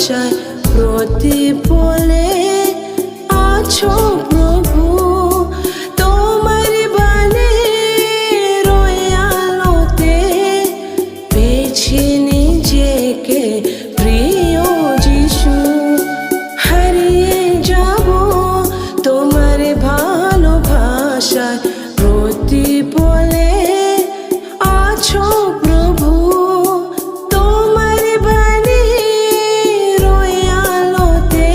ভাষায় প্রতিপলে আছো প্রভু। তোমার বাণীর আলোতে পেয়েছি নিজেকে প্রিয় যিশু। হারিয়ে যাব তোমার ভালোবাসায় প্রতিপলে আছো প্রভু। তোমার বাণীর আলোতে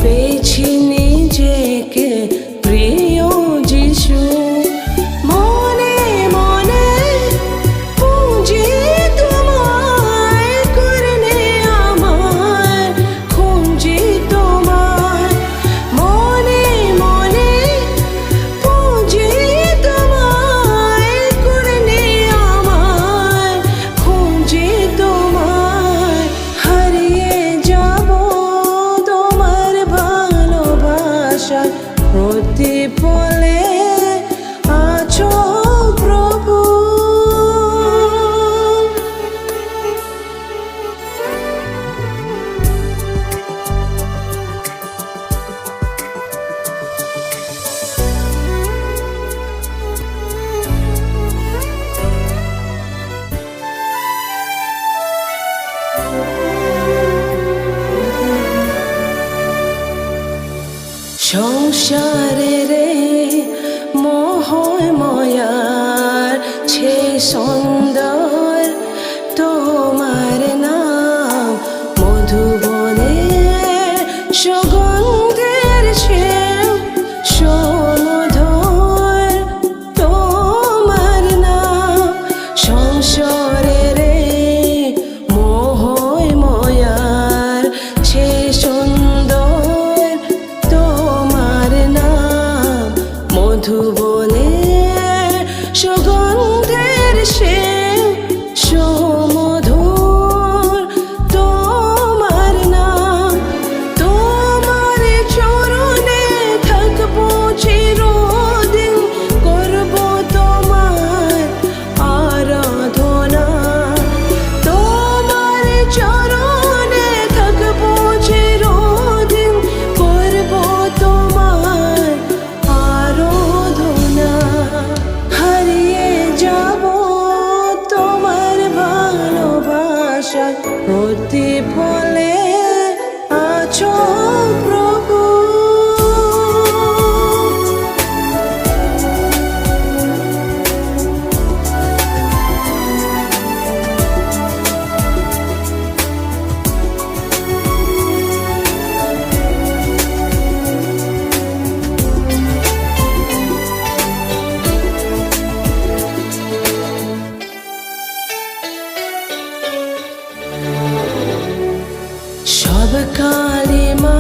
পেয়েছি নিজেকে প্রিয় যিশু। মনে মনে খুঁজি তোমায়, করুণে আমায় খুঁজি তোমায়। মনে মনে খুঁজি তোমায়, করুণে আমায় খুঁজি তোমায়। হারিয়ে যাব তোমার ভালোবাসায় প্রতিপলে আছো প্রভু। সংসারের মোহময়ার ছে সুন্দর তোমার নাম। মধুবনে সুগন্ধের চেয়ে সুমধুর তোমার নাম। সংসারের মোহময়ার ছে সুন্দর তোমার নাম। মধুবনে সুগন্ধের চেয়ে সুমধুর তোমার নাম। তোমার চরণে থাকবো চিরদিন, করব তোমার আরাধনা। তোমার চরণে থাকবো চিরদিন, করব তোমার আরাধনা। হারিয়ে যাব তোমার ভালোবাসা প্রতিপলে আছো প্রভু। সব কালিমা